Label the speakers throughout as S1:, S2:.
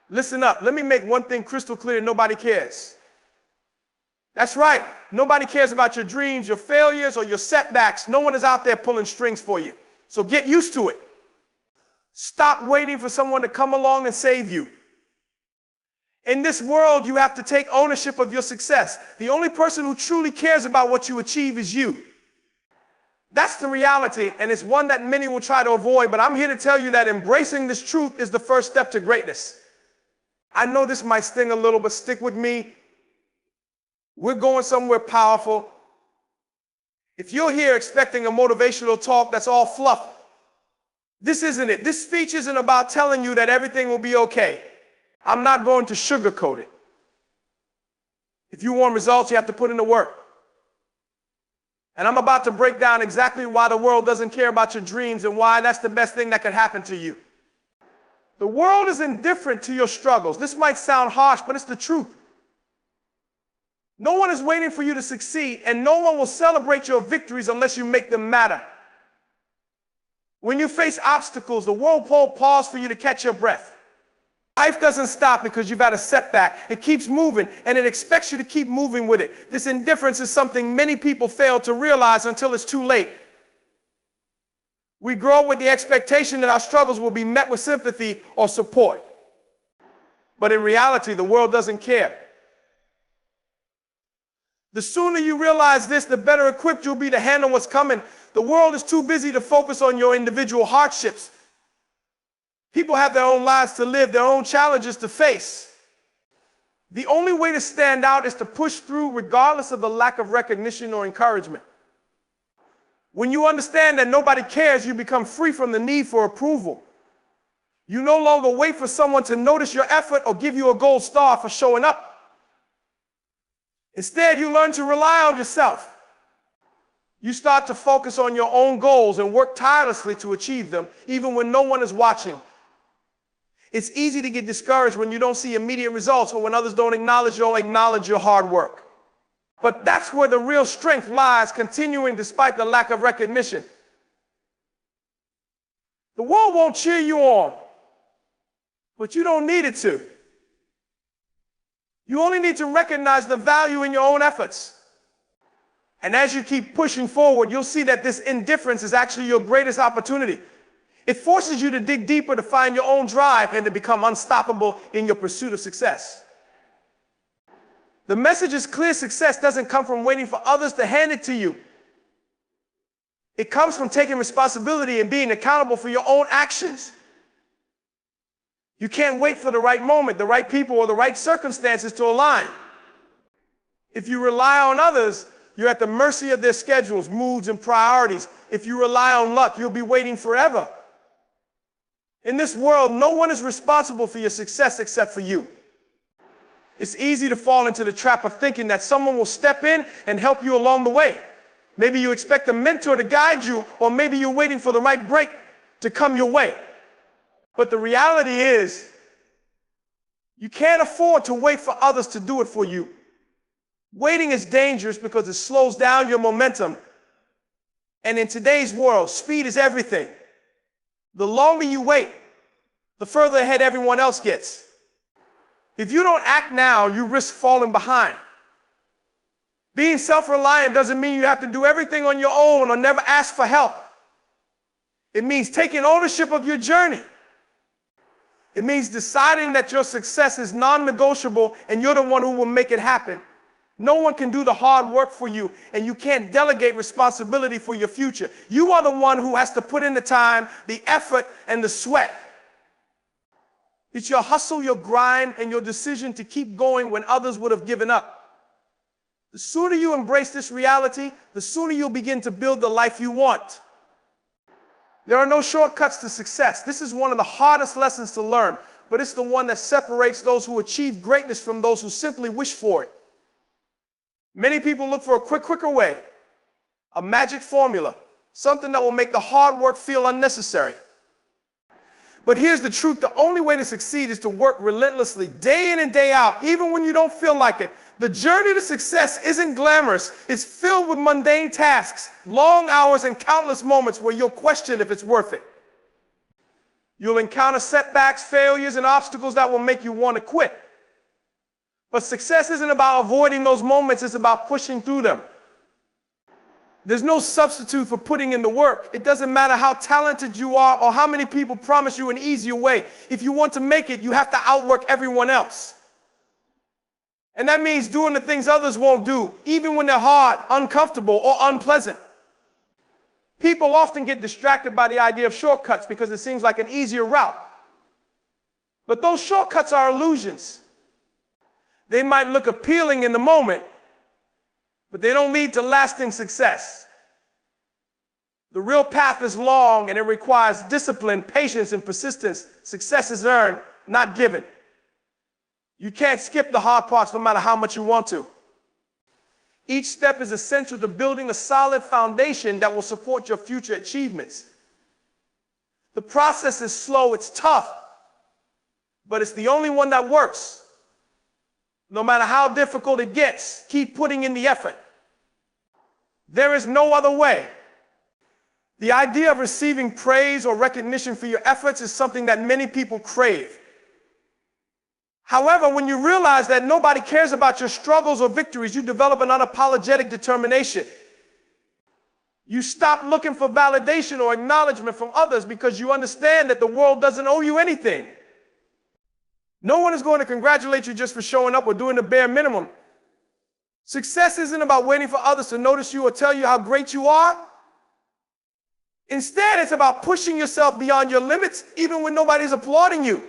S1: Listen up. Let me make one thing crystal clear. Nobody cares. That's right. Nobody cares about your dreams, your failures, or your setbacks. No one is out there pulling strings for you. So get used to it. Stop waiting for someone to come along and save you. In this world, you have to take ownership of your success. The only person who truly cares about what you achieve is you. That's the reality, and it's one that many will try to avoid, but I'm here to tell you that embracing this truth is the first step to greatness. I know this might sting a little, but stick with me. We're going somewhere powerful. If you're here expecting a motivational talk that's all fluff, this isn't it. This speech isn't about telling you that everything will be okay. I'm not going to sugarcoat it. If you want results, you have to put in the work. And I'm about to break down exactly why the world doesn't care about your dreams and why that's the best thing that could happen to you. The world is indifferent to your struggles. This might sound harsh, but it's the truth. No one is waiting for you to succeed, and no one will celebrate your victories unless you make them matter. When you face obstacles, the world will pause for you to catch your breath. Life doesn't stop because you've had a setback. It keeps moving, and it expects you to keep moving with it. This indifference is something many people fail to realize until it's too late. We grow up with the expectation that our struggles will be met with sympathy or support. But in reality, the world doesn't care. The sooner you realize this, the better equipped you'll be to handle what's coming. The world is too busy to focus on your individual hardships. People have their own lives to live, their own challenges to face. The only way to stand out is to push through regardless of the lack of recognition or encouragement. When you understand that nobody cares, you become free from the need for approval. You no longer wait for someone to notice your effort or give you a gold star for showing up. Instead, you learn to rely on yourself. You start to focus on your own goals and work tirelessly to achieve them, even when no one is watching. It's easy to get discouraged when you don't see immediate results or when others don't acknowledge your hard work. But that's where the real strength lies, continuing despite the lack of recognition. The world won't cheer you on, but you don't need it to. You only need to recognize the value in your own efforts. And as you keep pushing forward, you'll see that this indifference is actually your greatest opportunity. It forces you to dig deeper, to find your own drive, and to become unstoppable in your pursuit of success. The message is clear: success doesn't come from waiting for others to hand it to you. It comes from taking responsibility and being accountable for your own actions. You can't wait for the right moment, the right people, or the right circumstances to align. If you rely on others, you're at the mercy of their schedules, moods, and priorities. If you rely on luck, you'll be waiting forever. In this world, no one is responsible for your success except for you. It's easy to fall into the trap of thinking that someone will step in and help you along the way. Maybe you expect a mentor to guide you, or maybe you're waiting for the right break to come your way. But the reality is, you can't afford to wait for others to do it for you. Waiting is dangerous because it slows down your momentum. And in today's world, speed is everything. The longer you wait, the further ahead everyone else gets. If you don't act now, you risk falling behind. Being self-reliant doesn't mean you have to do everything on your own or never ask for help. It means taking ownership of your journey. It means deciding that your success is non-negotiable and you're the one who will make it happen. No one can do the hard work for you, and you can't delegate responsibility for your future. You are the one who has to put in the time, the effort, and the sweat. It's your hustle, your grind, and your decision to keep going when others would have given up. The sooner you embrace this reality, the sooner you'll begin to build the life you want. There are no shortcuts to success. This is one of the hardest lessons to learn, but it's the one that separates those who achieve greatness from those who simply wish for it. Many people look for a quicker way, a magic formula, something that will make the hard work feel unnecessary. But here's the truth: the only way to succeed is to work relentlessly, day in and day out, even when you don't feel like it. The journey to success isn't glamorous. It's filled with mundane tasks, long hours, and countless moments where you'll question if it's worth it. You'll encounter setbacks, failures, and obstacles that will make you want to quit. But success isn't about avoiding those moments, it's about pushing through them. There's no substitute for putting in the work. It doesn't matter how talented you are or how many people promise you an easier way. If you want to make it, you have to outwork everyone else. And that means doing the things others won't do, even when they're hard, uncomfortable, or unpleasant. People often get distracted by the idea of shortcuts because it seems like an easier route. But those shortcuts are illusions. They might look appealing in the moment, but they don't lead to lasting success. The real path is long and it requires discipline, patience, and persistence. Success is earned, not given. You can't skip the hard parts no matter how much you want to. Each step is essential to building a solid foundation that will support your future achievements. The process is slow, it's tough, but it's the only one that works. No matter how difficult it gets, keep putting in the effort. There is no other way. The idea of receiving praise or recognition for your efforts is something that many people crave. However, when you realize that nobody cares about your struggles or victories, you develop an unapologetic determination. You stop looking for validation or acknowledgement from others because you understand that the world doesn't owe you anything. No one is going to congratulate you just for showing up or doing the bare minimum. Success isn't about waiting for others to notice you or tell you how great you are. Instead, it's about pushing yourself beyond your limits, even when nobody's applauding you.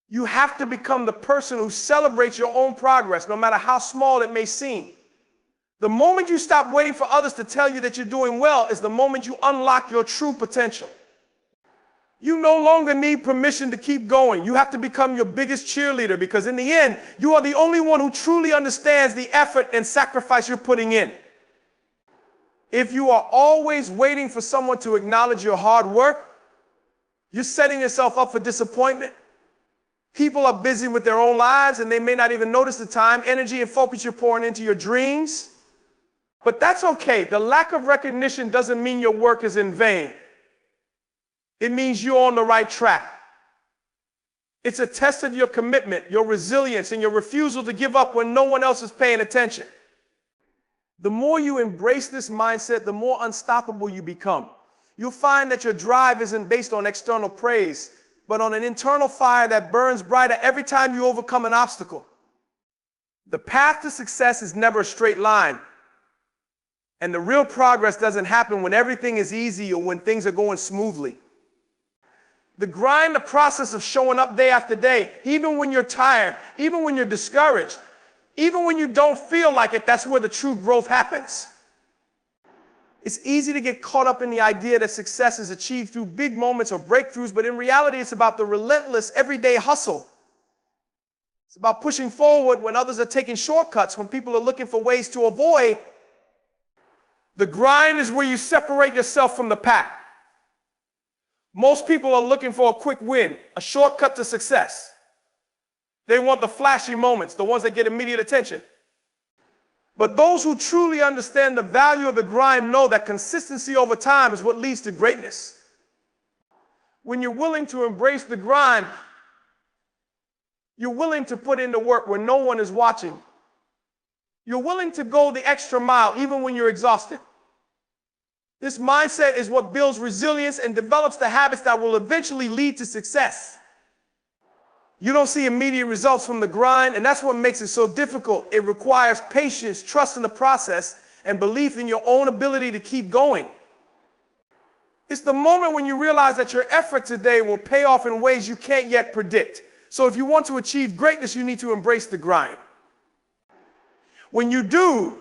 S1: You have to become the person who celebrates your own progress, no matter how small it may seem. The moment you stop waiting for others to tell you that you're doing well is the moment you unlock your true potential. You no longer need permission to keep going. You have to become your biggest cheerleader because in the end, you are the only one who truly understands the effort and sacrifice you're putting in. If you are always waiting for someone to acknowledge your hard work, you're setting yourself up for disappointment. People are busy with their own lives and they may not even notice the time, energy, and focus you're pouring into your dreams. But that's okay. The lack of recognition doesn't mean your work is in vain. It means you're on the right track. It's a test of your commitment, your resilience, and your refusal to give up when no one else is paying attention. The more you embrace this mindset, the more unstoppable you become. You'll find that your drive isn't based on external praise, but on an internal fire that burns brighter every time you overcome an obstacle. The path to success is never a straight line. And the real progress doesn't happen when everything is easy or when things are going smoothly. The grind, the process of showing up day after day, even when you're tired, even when you're discouraged, even when you don't feel like it, that's where the true growth happens. It's easy to get caught up in the idea that success is achieved through big moments or breakthroughs, but in reality, it's about the relentless, everyday hustle. It's about pushing forward when others are taking shortcuts, when people are looking for ways to avoid. The grind is where you separate yourself from the pack. Most people are looking for a quick win, a shortcut to success. They want the flashy moments, the ones that get immediate attention. But those who truly understand the value of the grind know that consistency over time is what leads to greatness. When you're willing to embrace the grind, you're willing to put in the work when no one is watching. You're willing to go the extra mile even when you're exhausted. This mindset is what builds resilience and develops the habits that will eventually lead to success. You don't see immediate results from the grind, and that's what makes it so difficult. It requires patience, trust in the process, and belief in your own ability to keep going. It's the moment when you realize that your effort today will pay off in ways you can't yet predict. So if you want to achieve greatness, you need to embrace the grind. When you do,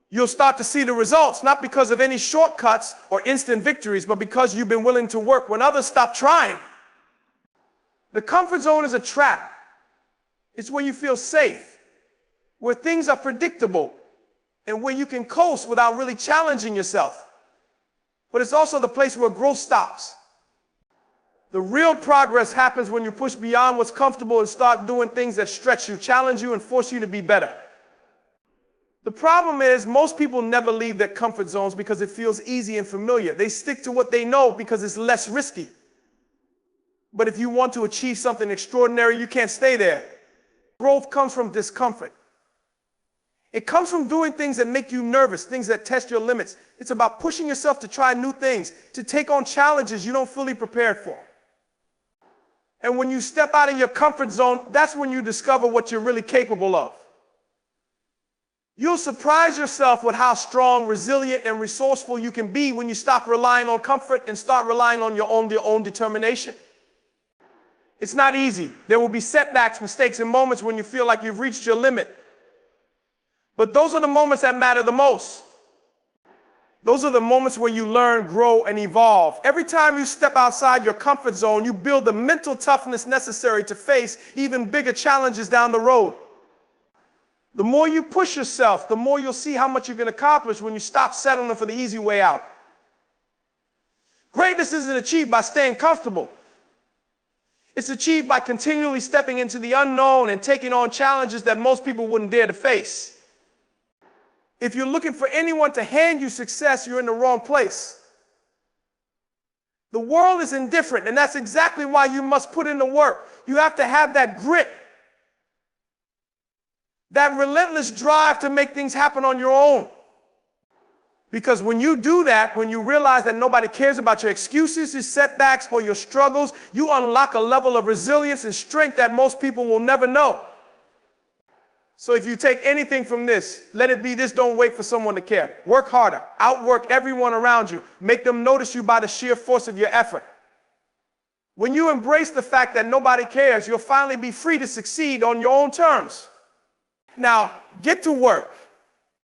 S1: you'll start to see the results, not because of any shortcuts or instant victories, but because you've been willing to work when others stop trying. The comfort zone is a trap. It's where you feel safe, where things are predictable, and where you can coast without really challenging yourself. But it's also the place where growth stops. The real progress happens when you push beyond what's comfortable and start doing things that stretch you, challenge you, and force you to be better. The problem is most people never leave their comfort zones because it feels easy and familiar. They stick to what they know because it's less risky. But if you want to achieve something extraordinary, you can't stay there. Growth comes from discomfort. It comes from doing things that make you nervous, things that test your limits. It's about pushing yourself to try new things, to take on challenges you don't fully prepared for. And when you step out of your comfort zone, that's when you discover what you're really capable of. You'll surprise yourself with how strong, resilient, and resourceful you can be when you stop relying on comfort and start relying on your own determination. It's not easy. There will be setbacks, mistakes, and moments when you feel like you've reached your limit. But those are the moments that matter the most. Those are the moments where you learn, grow, and evolve. Every time you step outside your comfort zone, you build the mental toughness necessary to face even bigger challenges down the road. The more you push yourself, the more you'll see how much you can accomplish when you stop settling for the easy way out. Greatness isn't achieved by staying comfortable. It's achieved by continually stepping into the unknown and taking on challenges that most people wouldn't dare to face. If you're looking for anyone to hand you success, you're in the wrong place. The world is indifferent, and that's exactly why you must put in the work. You have to have that grit, that relentless drive to make things happen on your own. Because when you do that, when you realize that nobody cares about your excuses, your setbacks, or your struggles, you unlock a level of resilience and strength that most people will never know. So if you take anything from this, let it be this: don't wait for someone to care. Work harder. Outwork everyone around you. Make them notice you by the sheer force of your effort. When you embrace the fact that nobody cares, you'll finally be free to succeed on your own terms. Now, get to work.